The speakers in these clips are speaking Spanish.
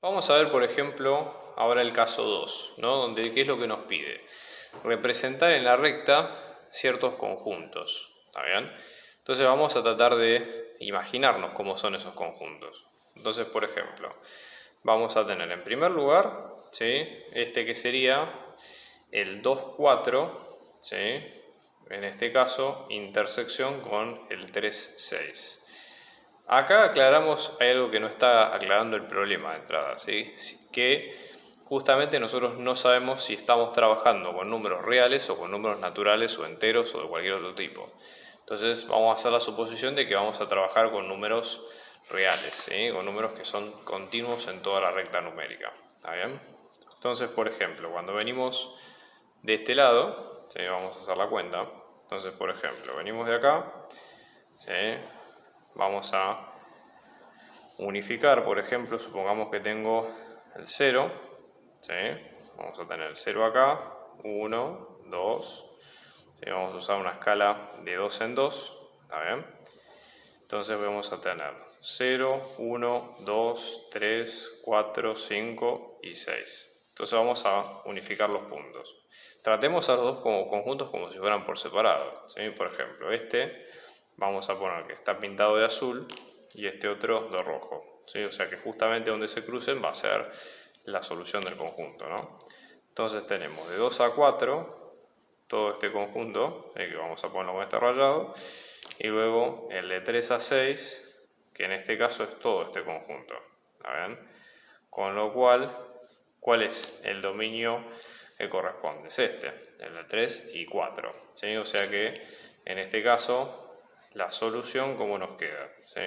Vamos a ver, por ejemplo, ahora el caso 2, ¿no? Donde, ¿qué es lo que nos pide? Representar en la recta ciertos conjuntos, ¿está bien? Entonces vamos a tratar de imaginarnos cómo son esos conjuntos. Entonces, por ejemplo, vamos a tener en primer lugar, ¿sí? Este que sería el 2, 4, ¿sí? En este caso, intersección con el 3, 6. Acá aclaramos, hay algo que no está aclarando el problema de entrada, ¿sí? Que justamente nosotros no sabemos si estamos trabajando con números reales o con números naturales o enteros o de cualquier otro tipo. Entonces vamos a hacer la suposición de que vamos a trabajar con números reales, ¿sí? Con números que son continuos en toda la recta numérica. ¿Está bien? Entonces, por ejemplo, cuando venimos de este lado, ¿sí? Vamos a hacer la cuenta. Entonces, por ejemplo, venimos de acá, ¿sí? Vamos a unificar, por ejemplo, supongamos que tengo el 0, ¿sí? Vamos a tener el 0 acá, 1, 2, ¿sí? Vamos a usar una escala de 2 en 2, ¿está bien? Entonces vamos a tener 0, 1, 2, 3, 4, 5 y 6. Entonces vamos a unificar los puntos. Tratemos a los dos como conjuntos como si fueran por separado, ¿sí? Por ejemplo, este vamos a poner que está pintado de azul y este otro de rojo, ¿sí? O sea que justamente donde se crucen va a ser la solución del conjunto, ¿no? Entonces tenemos de 2 a 4 todo este conjunto, que vamos a ponerlo con este rayado, y luego el de 3 a 6, que en este caso es todo este conjunto, ¿está bien? Con lo cual, ¿cuál es el dominio que corresponde? Es este, el de 3 y 4, ¿sí? O sea que en este caso la solución como nos queda, ¿sí?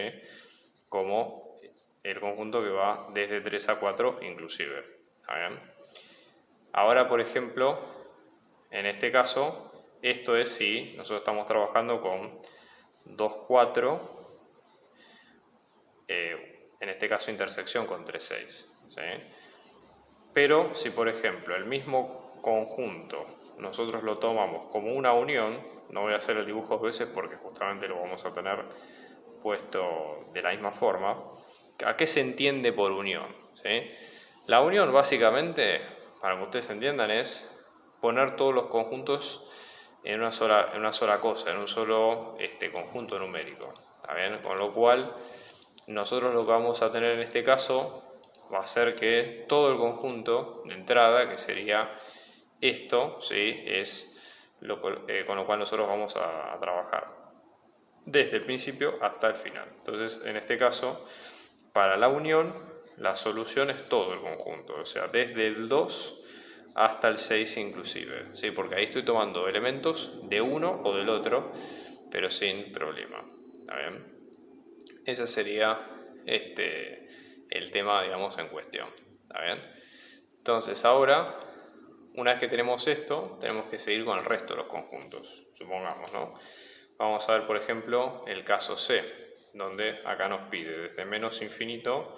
Como el conjunto que va desde 3 a 4 inclusive, ¿está bien? Ahora, por ejemplo, en este caso, esto es si nosotros estamos trabajando con 2, 4, en este caso intersección con 3, 6, ¿sí? Pero si, por ejemplo, el mismo conjunto nosotros lo tomamos como una unión, no voy a hacer el dibujo dos veces porque justamente lo vamos a tener puesto de la misma forma. ¿A qué se entiende por unión? ¿Sí? La unión básicamente, para que ustedes entiendan, es poner todos los conjuntos en una sola cosa, en un solo conjunto numérico. ¿Está bien? Con lo cual, nosotros lo que vamos a tener en este caso va a ser que todo el conjunto de entrada, que sería esto, ¿sí? Es con lo cual nosotros vamos a trabajar desde el principio hasta el final. Entonces, en este caso, para la unión, la solución es todo el conjunto, o sea, desde el 2 hasta el 6 inclusive, ¿sí? Porque ahí estoy tomando elementos de uno o del otro, pero sin problema. ¿Está bien? Ese sería el tema, digamos, en cuestión. ¿Está bien? Entonces, ahora, una vez que tenemos esto, tenemos que seguir con el resto de los conjuntos, supongamos, ¿no? Vamos a ver, por ejemplo, el caso C, donde acá nos pide desde menos infinito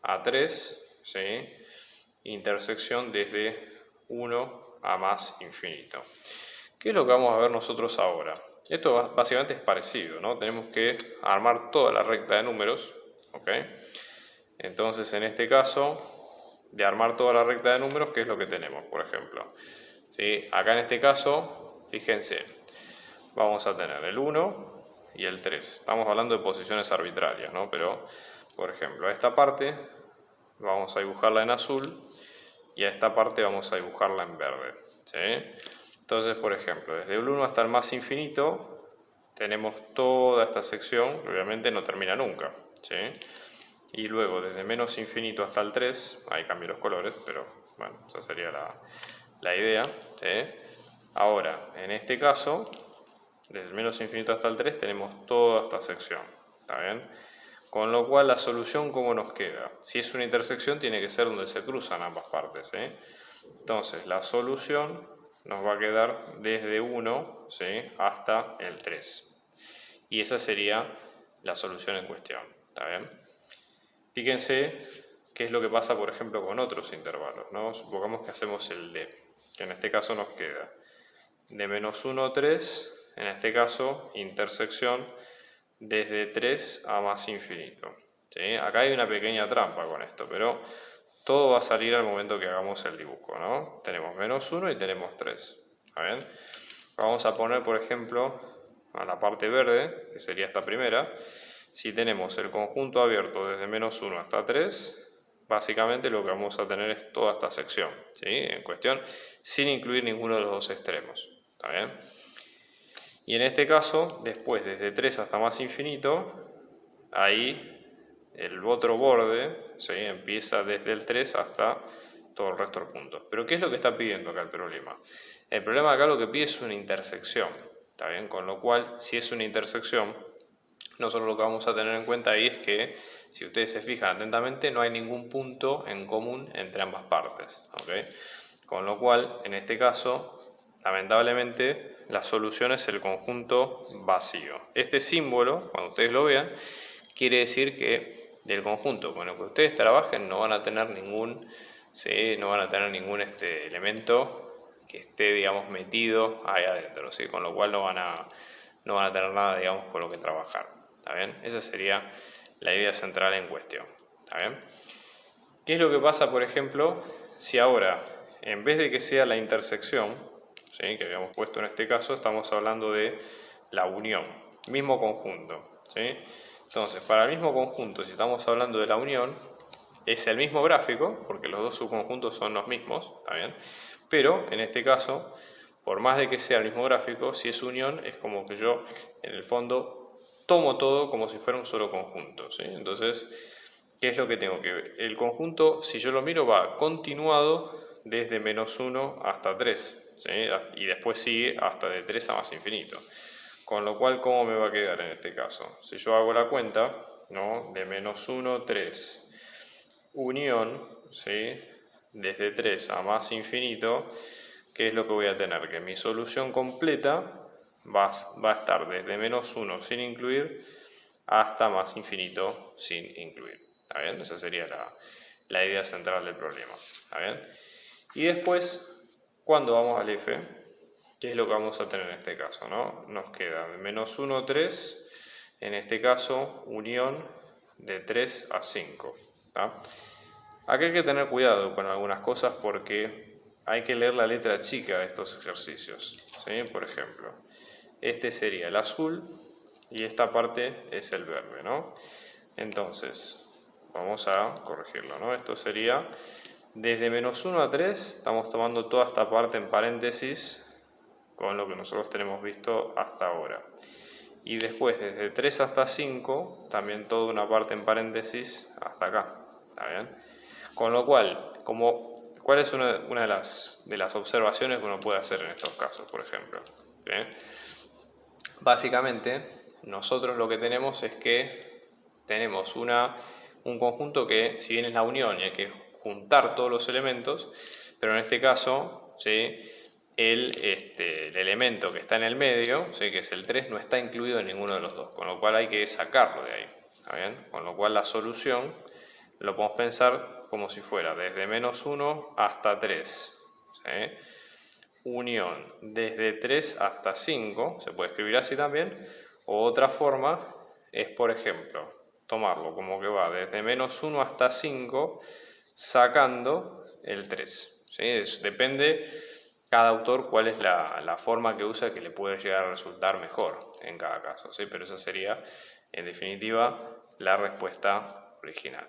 a 3, ¿sí? Intersección desde 1 a más infinito. ¿Qué es lo que vamos a ver nosotros ahora? Esto básicamente es parecido, ¿no? Tenemos que armar toda la recta de números, ¿ok? Entonces, en este caso, de armar toda la recta de números, ¿qué es lo que tenemos, por ejemplo? ¿Sí? Acá en este caso, fíjense, vamos a tener el 1 y el 3. Estamos hablando de posiciones arbitrarias, ¿no? Pero, por ejemplo, a esta parte vamos a dibujarla en azul y a esta parte vamos a dibujarla en verde, ¿sí? Entonces, por ejemplo, desde el 1 hasta el más infinito tenemos toda esta sección, que obviamente no termina nunca, ¿sí? Y luego desde menos infinito hasta el 3, ahí cambio los colores, pero bueno, esa sería la idea, ¿sí? Ahora, en este caso, desde menos infinito hasta el 3 tenemos toda esta sección, ¿está bien? Con lo cual la solución, ¿cómo nos queda? Si es una intersección, tiene que ser donde se cruzan ambas partes, ¿sí? Entonces, la solución nos va a quedar desde 1, ¿sí? Hasta el 3. Y esa sería la solución en cuestión, ¿está bien? Fíjense qué es lo que pasa, por ejemplo, con otros intervalos, ¿no? Supongamos que hacemos el D, que en este caso nos queda de menos 1 a 3, en este caso, intersección desde 3 a más infinito, ¿sí? Acá hay una pequeña trampa con esto, pero todo va a salir al momento que hagamos el dibujo, ¿no? Tenemos menos 1 y tenemos 3. ¿Está bien? Vamos a poner, por ejemplo, a la parte verde, que sería esta primera. Si tenemos el conjunto abierto desde menos 1 hasta 3, básicamente lo que vamos a tener es toda esta sección, ¿sí? En cuestión, sin incluir ninguno de los dos extremos. ¿Está bien? Y en este caso, después desde 3 hasta más infinito, ahí el otro borde, ¿sí? Empieza desde el 3 hasta todo el resto de puntos. Pero ¿qué es lo que está pidiendo acá el problema? El problema acá lo que pide es una intersección, ¿está bien? Con lo cual, si es una intersección, nosotros lo que vamos a tener en cuenta ahí es que, si ustedes se fijan atentamente, no hay ningún punto en común entre ambas partes, ¿ok? Con lo cual, en este caso, lamentablemente, la solución es el conjunto vacío. Este símbolo, cuando ustedes lo vean, quiere decir que del conjunto con el que ustedes trabajen no van a tener ningún, ¿sí? No van a tener ningún elemento que esté, digamos, metido ahí adentro, ¿sí? Con lo cual no van a tener nada, digamos, con lo que trabajar. ¿Está bien? Esa sería la idea central en cuestión. ¿Está bien? ¿Qué es lo que pasa, por ejemplo, si ahora, en vez de que sea la intersección, ¿sí? Que habíamos puesto en este caso, estamos hablando de la unión, mismo conjunto, ¿sí? Entonces, para el mismo conjunto, si estamos hablando de la unión, es el mismo gráfico, porque los dos subconjuntos son los mismos, ¿está bien? Pero, en este caso, por más de que sea el mismo gráfico, si es unión, es como que yo, en el fondo, tomo todo como si fuera un solo conjunto, ¿sí? Entonces, ¿qué es lo que tengo que ver? El conjunto, si yo lo miro, va continuado desde menos 1 hasta 3, ¿sí? Y después sigue hasta de 3 a más infinito. Con lo cual, ¿cómo me va a quedar en este caso? Si yo hago la cuenta, ¿no? De menos 1, 3, unión, ¿sí? Desde 3 a más infinito, ¿qué es lo que voy a tener? Que mi solución completa va a estar desde menos 1 sin incluir hasta más infinito sin incluir. ¿Está bien? Esa sería la idea central del problema. ¿Está bien? Y después, cuando vamos al F, ¿qué es lo que vamos a tener en este caso, ¿no? Nos queda de menos 1, 3, en este caso, unión de 3 a 5. ¿Está? Aquí hay que tener cuidado con algunas cosas porque hay que leer la letra chica de estos ejercicios, ¿sí? Por ejemplo, este sería el azul y esta parte es el verde, ¿no? Entonces, vamos a corregirlo, ¿no? Esto sería desde menos 1 a 3, estamos tomando toda esta parte en paréntesis con lo que nosotros tenemos visto hasta ahora. Y después, desde 3 hasta 5, también toda una parte en paréntesis hasta acá. ¿Está bien? Con lo cual, ¿cuál es una de las observaciones que uno puede hacer en estos casos, por ejemplo? ¿Bien? Básicamente, nosotros lo que tenemos es que tenemos un conjunto que, si bien es la unión y hay que juntar todos los elementos, pero en este caso, ¿sí? El elemento que está en el medio, ¿sí? Que es el 3, no está incluido en ninguno de los dos, con lo cual hay que sacarlo de ahí. ¿Está bien? Con lo cual la solución lo podemos pensar como si fuera desde menos 1 hasta 3. ¿Sí? Unión desde 3 hasta 5, se puede escribir así también, o otra forma es, por ejemplo, tomarlo como que va desde menos 1 hasta 5 sacando el 3. ¿Sí? Depende cada autor cuál es la forma que usa que le puede llegar a resultar mejor en cada caso, ¿sí? Pero esa sería, en definitiva, la respuesta original.